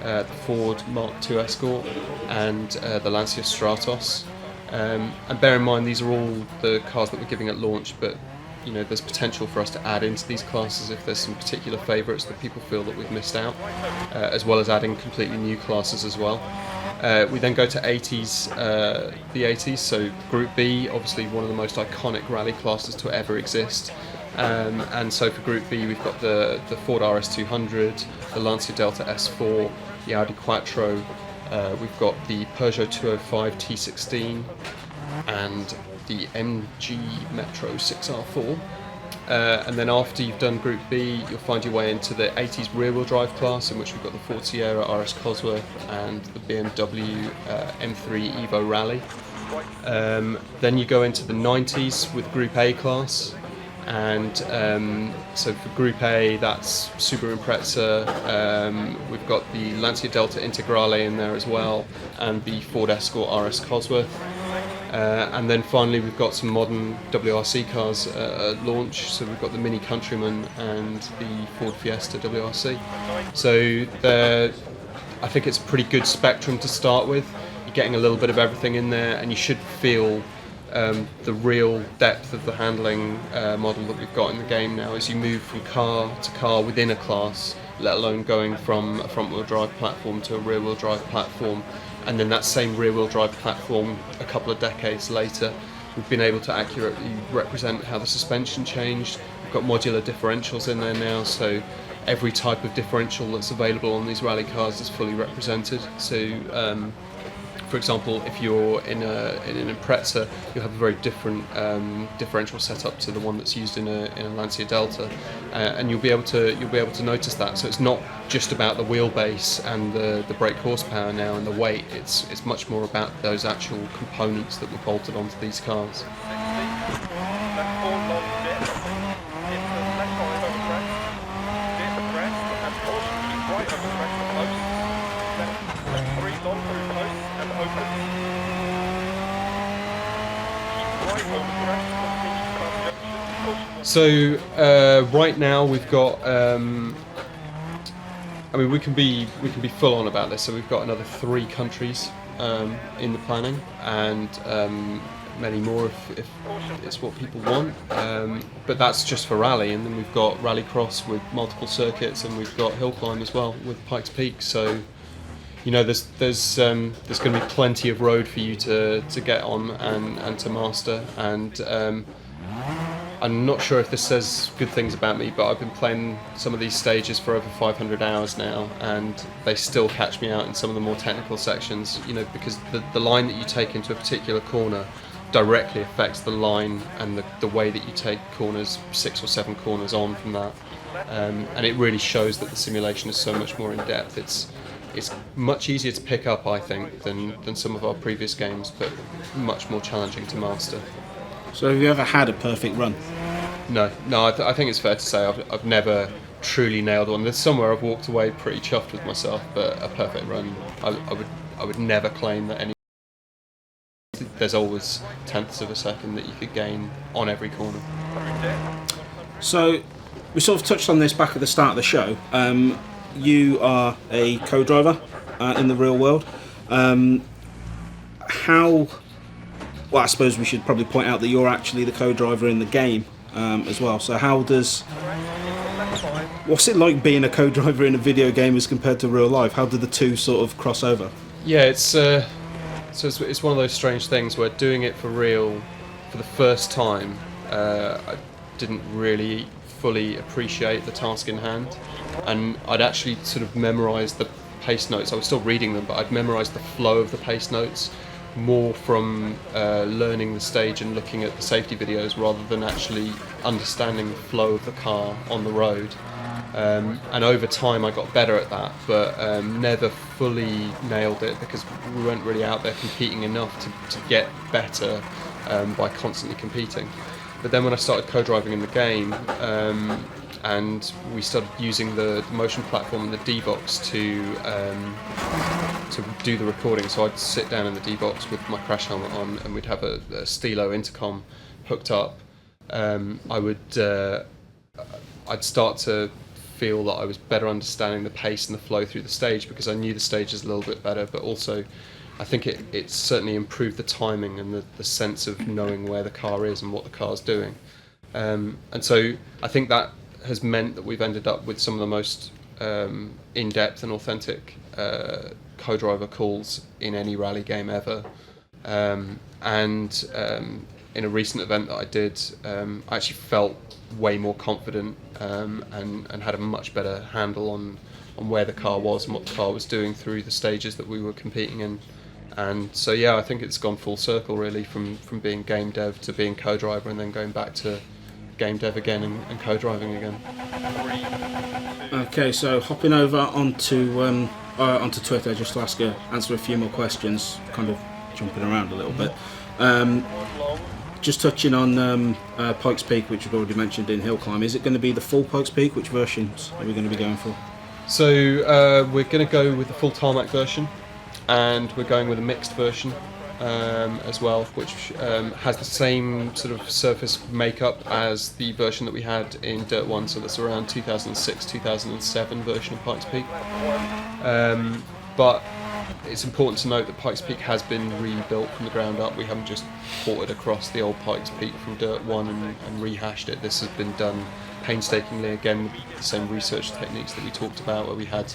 the Ford Mark II Escort, and the Lancia Stratos. And bear in mind, these are all the cars that we're giving at launch, but there's potential for us to add into these classes if there's some particular favourites that people feel that we've missed out, as well as adding completely new classes as well. We then go to the 80s, so Group B, obviously one of the most iconic rally classes to ever exist. And so for Group B, we've got the Ford RS200, the Lancia Delta S4, the Audi Quattro, we've got the Peugeot 205 T16, and the MG Metro 6R4. And then after you've done Group B, you'll find your way into the 80s rear-wheel drive class, in which we've got the Ford Sierra RS Cosworth and the BMW M3 Evo Rally. Then you go into the 90s with Group A class, and so for Group A, that's Subaru Impreza, we've got the Lancia Delta Integrale in there as well, and the Ford Escort RS Cosworth. And then finally we've got some modern WRC cars at launch, so we've got the Mini Countryman and the Ford Fiesta WRC. So I think it's a pretty good spectrum to start with. You're getting a little bit of everything in there, and you should feel the real depth of the handling model that we've got in the game now as you move from car to car within a class, let alone going from a front-wheel drive platform to a rear-wheel drive platform. And then that same rear-wheel drive platform, a couple of decades later, we've been able to accurately represent how the suspension changed. We've got modular differentials in there now, so every type of differential that's available on these rally cars is fully represented. So, for example, if you're in an Impreza, you'll have a very different differential setup to the one that's used in a Lancia Delta, and you'll be able to notice that. So it's not just about the wheelbase and the brake horsepower now and the weight. It's much more about those actual components that were bolted onto these cars. right on the crest, continue past junction, So right now we've got. I mean, we can be full on about this. So we've got another 3 countries in the planning, and many more if it's what people want. But that's just for rally, and then we've got rallycross with multiple circuits, and we've got hill climb as well with Pikes Peak. So you know, there's going to be plenty of road for you to get on and to master. And I'm not sure if this says good things about me, but I've been playing some of these stages for over 500 hours now, and they still catch me out in some of the more technical sections, you know, because the line that you take into a particular corner directly affects the line and the way that you take corners, 6 or 7 corners on from that. And it really shows that the simulation is so much more in depth. It's much easier to pick up, I think, than some of our previous games, but much more challenging to master. So have you ever had a perfect run? No, I think it's fair to say I've never truly nailed one. There's somewhere I've walked away pretty chuffed with myself, but a perfect run, I would never claim that any. There's always tenths of a second that you could gain on every corner. So we sort of touched on this back at the start of the show. You are a co-driver in the real world. Well, I suppose we should probably point out that you're actually the co-driver in the game as well. So what's it like being a co-driver in a video game as compared to real life? How do the two sort of cross over? Yeah, it's one of those strange things where doing it for real for the first time, I didn't really fully appreciate the task in hand, and I'd actually sort of memorised the pace notes. I was still reading them, but I'd memorised the flow of the pace notes more from learning the stage and looking at the safety videos rather than actually understanding the flow of the car on the road. And over time I got better at that, but never fully nailed it because we weren't really out there competing enough to get better by constantly competing. But then when I started co-driving in the game, and we started using the motion platform and the D-Box to do the recording. So I'd sit down in the D-Box with my crash helmet on, and we'd have a Stilo intercom hooked up. I'd start to feel that I was better understanding the pace and the flow through the stage because I knew the stages a little bit better, but also I think it certainly improved the timing and the sense of knowing where the car is and what the car's doing. And so I think that has meant that we've ended up with some of the most in-depth and authentic co-driver calls in any rally game ever. In a recent event that I did, I actually felt way more confident and had a much better handle on where the car was and what the car was doing through the stages that we were competing in. And so yeah, I think it's gone full circle really from being game dev to being co-driver and then going back to game dev again and co-driving again. Okay, so hopping over onto Twitter just to answer a few more questions, kind of jumping around a little bit. Just touching on Pikes Peak, which we've already mentioned in hill climb. Is it going to be the full Pikes Peak? Which versions are we going to be going for? So we're going to go with the full tarmac version, and we're going with a mixed version as well, which has the same sort of surface makeup as the version that we had in Dirt 1, so that's around 2006-2007 version of Pikes Peak. But it's important to note that Pikes Peak has been rebuilt from the ground up. We haven't just ported across the old Pikes Peak from Dirt 1 and rehashed it. This has been done painstakingly, again with the same research techniques that we talked about, where we had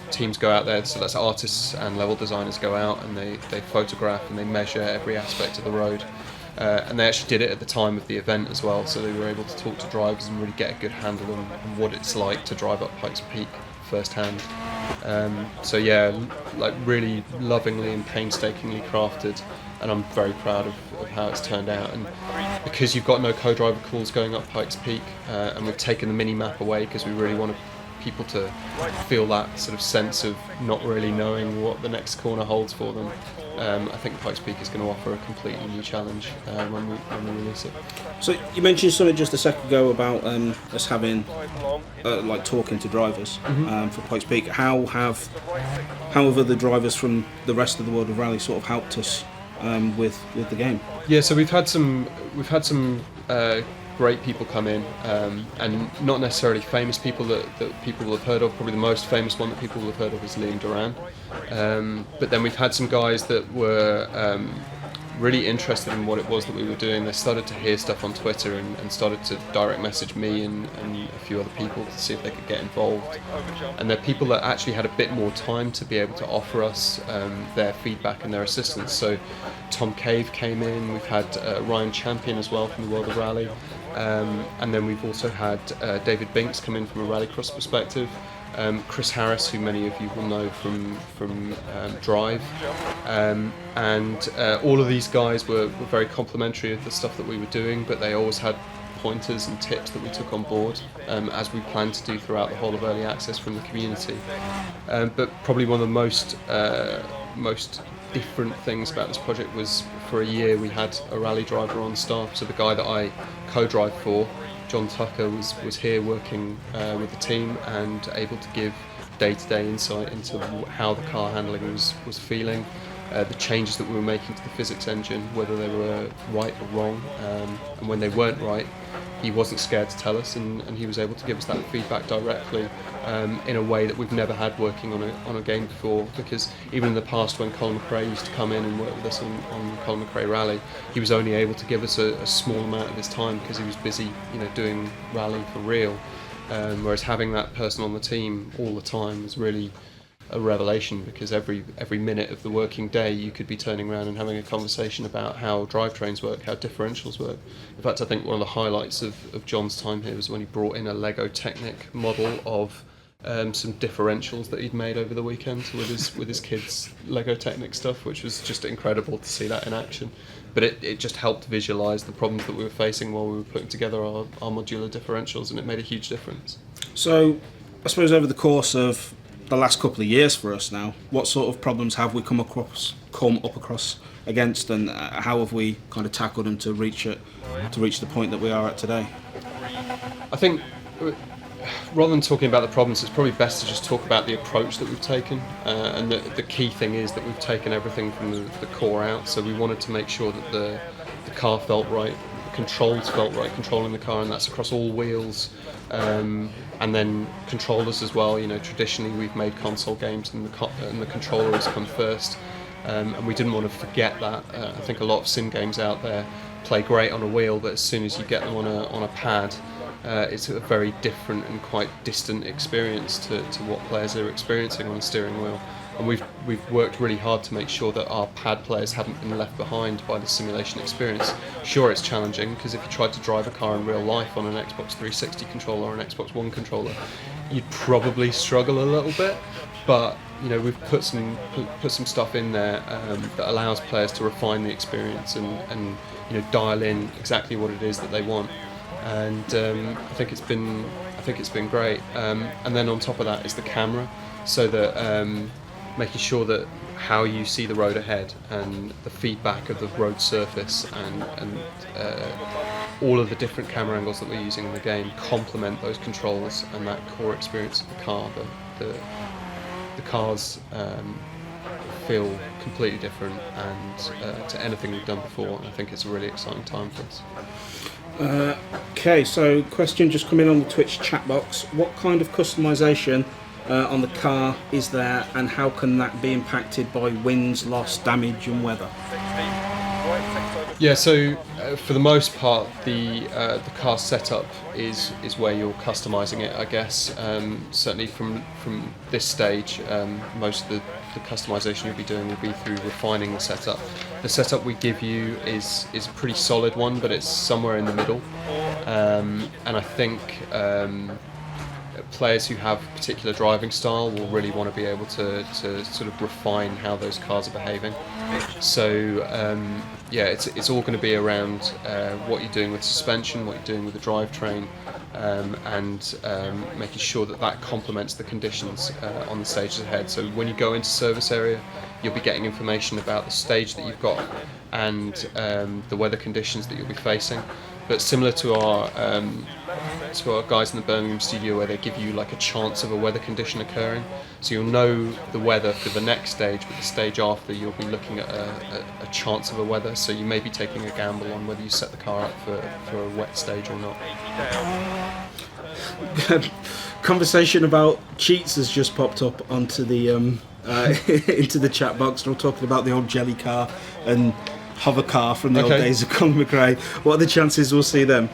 teams go out there, so that's artists and level designers go out and they photograph and they measure every aspect of the road. And they actually did it at the time of the event as well, so they were able to talk to drivers and really get a good handle on what it's like to drive up Pikes Peak firsthand. So yeah, like really lovingly and painstakingly crafted, and I'm very proud of how it's turned out. And because you've got no co-driver calls going up Pikes Peak, and we've taken the mini-map away because we really want people to feel that sort of sense of not really knowing what the next corner holds for them. I think Pikes Peak is going to offer a completely new challenge when we release it. So you mentioned something just a second ago about us having like talking to drivers for Pikes Peak. How have other drivers from the rest of the world of rally sort of helped us with the game? Yeah, so we've had some great people come in, and not necessarily famous people that people will have heard of. Probably the most famous one that people will have heard of is Liam Duran. But then we've had some guys that were really interested in what it was that we were doing. They started to hear stuff on Twitter and started to direct message me and a few other people to see if they could get involved. And they're people that actually had a bit more time to be able to offer us their feedback and their assistance. So Tom Cave came in, we've had Ryan Champion as well from the World of Rally, and then we've also had David Binks come in from a rallycross perspective. Chris Harris, who many of you will know from Drive, and all of these guys were very complimentary of the stuff that we were doing, but they always had pointers and tips that we took on board, as we planned to do throughout the whole of early access from the community. But probably one of the most different things about this project was, for a year we had a rally driver on staff. So the guy that I co-drive for, John Tucker, was here working with the team and able to give day-to-day insight into how the car handling was feeling, the changes that we were making to the physics engine, whether they were right or wrong, and when they weren't right, he wasn't scared to tell us, and he was able to give us that feedback directly, in a way that we've never had working on a game before. Because even in the past, when Colin McRae used to come in and work with us on Colin McRae Rally, he was only able to give us a small amount of his time because he was busy, doing rally for real. Whereas having that person on the team all the time was really a revelation, because every minute of the working day you could be turning around and having a conversation about how drivetrains work, how differentials work. In fact, I think one of the highlights of John's time here was when he brought in a Lego Technic model of some differentials that he'd made over the weekend with his kids' Lego Technic stuff, which was just incredible to see that in action. But it just helped visualise the problems that we were facing while we were putting together our modular differentials, and it made a huge difference. So, I suppose over the course of the last couple of years for us now, what sort of problems have we come up across against, and how have we kind of tackled them to reach the point that we are at today? I think rather than talking about the problems, it's probably best to just talk about the approach that we've taken, and the key thing is that we've taken everything from the core out. So we wanted to make sure that the car felt right, the controls felt right, controlling the car, and that's across all wheels. And then controllers as well. Traditionally we've made console games and the controller has come first, and we didn't want to forget that. I think a lot of sim games out there play great on a wheel, but as soon as you get them on a pad, it's a very different and quite distant experience to what players are experiencing on a steering wheel. And we've worked really hard to make sure that our pad players haven't been left behind by the simulation experience. Sure, it's challenging, because if you tried to drive a car in real life on an Xbox 360 controller or an Xbox One controller, you'd probably struggle a little bit. But we've put some stuff in there that allows players to refine the experience and dial in exactly what it is that they want. And I think it's been great. And then on top of that is the camera, so that making sure that how you see the road ahead and the feedback of the road surface and all of the different camera angles that we're using in the game complement those controls and that core experience of the car. The cars feel completely different and to anything we've done before, and I think it's a really exciting time for us. Okay, so question just come in on the Twitch chat box. What kind of customisation on the car is there, and how can that be impacted by winds, loss, damage and weather? Yeah, so for the most part the car setup is where you're customising it, I guess. Certainly from this stage, most of the customisation you'll be doing will be through refining the setup. The setup we give you is a pretty solid one, but it's somewhere in the middle, and I think players who have a particular driving style will really want to be able to sort of refine how those cars are behaving. So it's all going to be around what you're doing with suspension, what you're doing with the drivetrain, and making sure that complements the conditions on the stages ahead. So when you go into service area, you'll be getting information about the stage that you've got and the weather conditions that you'll be facing. but similar to our guys in the Birmingham studio, where they give you like a chance of a weather condition occurring, so you'll know the weather for the next stage, but the stage after you'll be looking at a chance of a weather, so you may be taking a gamble on whether you set the car up for a wet stage or not. Conversation about cheats has just popped up onto the into the chat box. We're all talking about the old jelly car and hover car from the old days of Colin McRae. What are the chances we'll see them?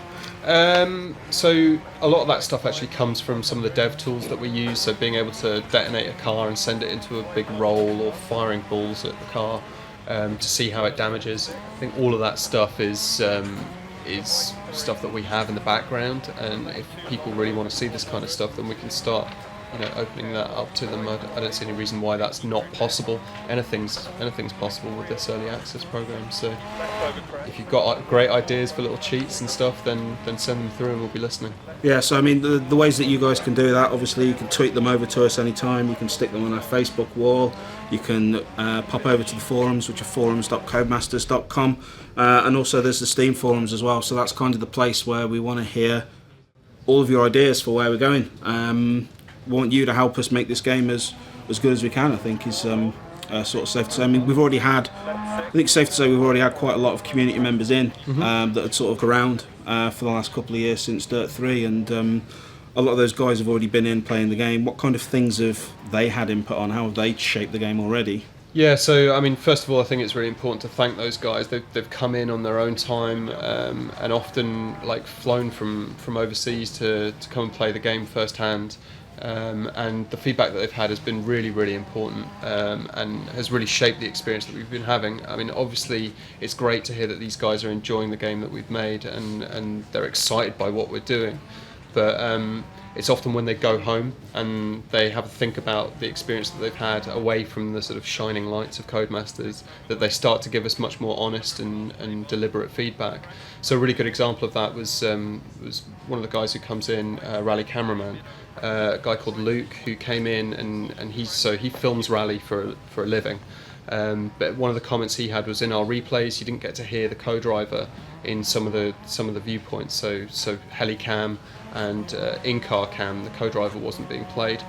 So a lot of that stuff actually comes from some of the dev tools that we use, so being able to detonate a car and send it into a big roll, or firing balls at the car to see how it damages. I think all of that stuff is stuff that we have in the background, and if people really want to see this kind of stuff, then we can start opening that up to them. I don't see any reason why that's not possible. Anything's possible with this early access program. So if you've got great ideas for little cheats and stuff, then send them through and we'll be listening. Yeah, so I mean the ways that you guys can do that, obviously you can tweet them over to us anytime, you can stick them on our Facebook wall, you can pop over to the forums, which are forums.codemasters.com, and also there's the Steam forums as well, so that's kind of the place where we want to hear all of your ideas for where we're going. Want you to help us make this game as good as we can, I think is sort of safe to say. I mean, I think it's safe to say we've already had quite a lot of community members in that had sort of around for the last couple of years since Dirt 3, and a lot of those guys have already been in playing the game. What kind of things have they had input on? How have they shaped the game already? Yeah, so I mean, first of all, I think it's really important to thank those guys. They've come in on their own time and often like flown from overseas to come and play the game firsthand. And the feedback that they've had has been really, really important and has really shaped the experience that we've been having. I mean, obviously, it's great to hear that these guys are enjoying the game that we've made and they're excited by what we're doing. But it's often when they go home and they have a think about the experience that they've had away from the sort of shining lights of Codemasters that they start to give us much more honest and deliberate feedback. So a really good example of that was one of the guys who comes in, rally cameraman, a guy called Luke, who came in and he films rally for a living. But one of the comments he had was, in our replays you didn't get to hear the co-driver in some of the viewpoints, so helicam and in-car cam, the co-driver wasn't being played,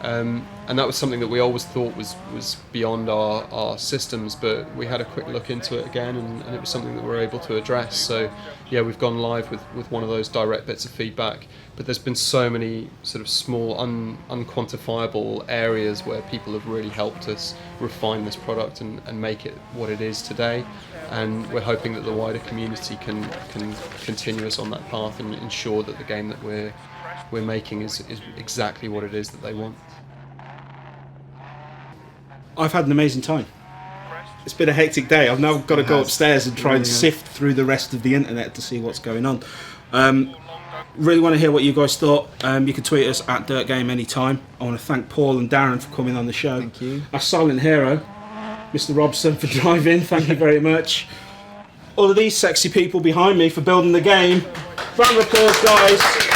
and that was something that we always thought was beyond our systems, but we had a quick look into it again, and it was something that we were able to address. So yeah, we've gone live with one of those direct bits of feedback, but there's been so many sort of small unquantifiable areas where people have really helped us refine this product and make it what it is today, and we're hoping that the wider community can continue us on that path and ensure that the game that we're making is exactly what it is that they want. I've had an amazing time. It's been a hectic day. I've now got to go upstairs and try and sift through the rest of the internet to see what's going on. Really want to hear what you guys thought. You can tweet us at DirtGame anytime. I want to thank Paul and Darren for coming on the show. Thank you. Our silent hero, Mr. Robson, for driving. Thank you very much. All of these sexy people behind me for building the game. Round of applause, guys.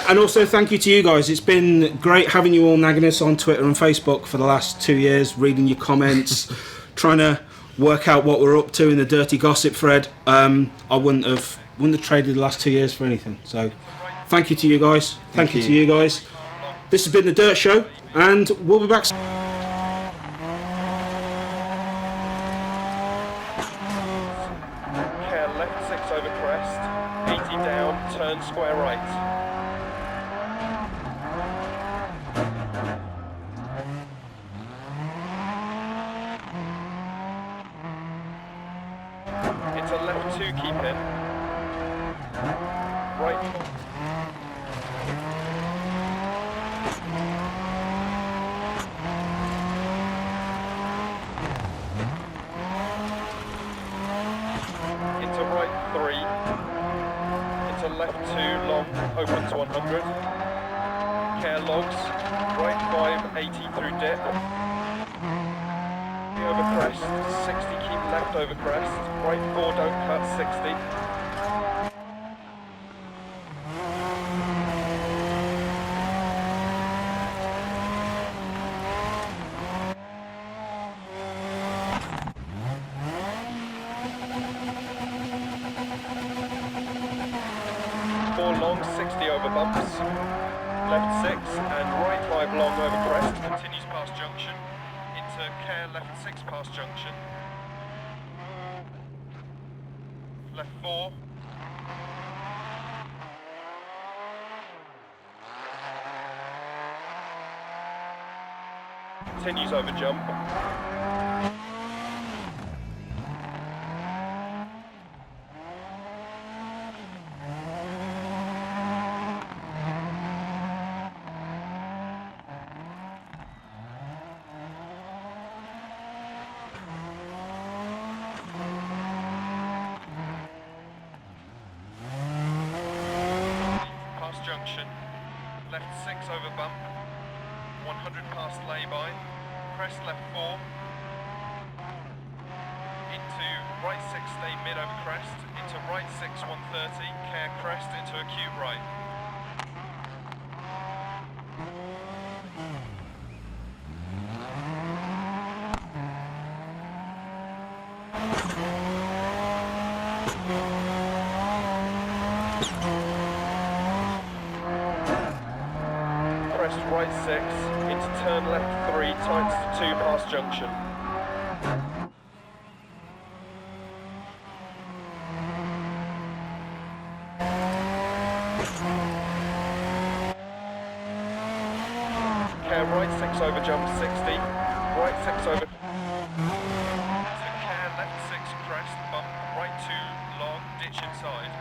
And also thank you to you guys. It's been great having you all nagging us on Twitter and Facebook for the last 2 years, reading your comments, trying to work out what we're up to in the dirty gossip thread. I wouldn't have traded the last 2 years for anything. So thank you to you guys. Thank you to you guys. This has been the Dirt Show, and we'll be back soon. Care left 6 over crest, 80 down, turn square right. Into left 2, keep in. Right. Into right 3. Into left 2, long, open to 100. Care logs. Right 5, 80 through dip. Over crest, 60, keep left over crest. Right 4, don't cut, 60. 60 over bumps, left 6 and right 5 long over crest, continues past junction, into care left 6 past junction, left 4, continues over jump, past junction, left 6 over bump, 100 past lay-by, crest left 4, into right 6 stay mid over crest, into right 6 130, care crest into acute right. Crest right 6, into turn left 3, tightens to 2 past junction. Care right 6 over jump 60, right 6 over... To care left 6 crest, bump, right 2 long, ditch inside.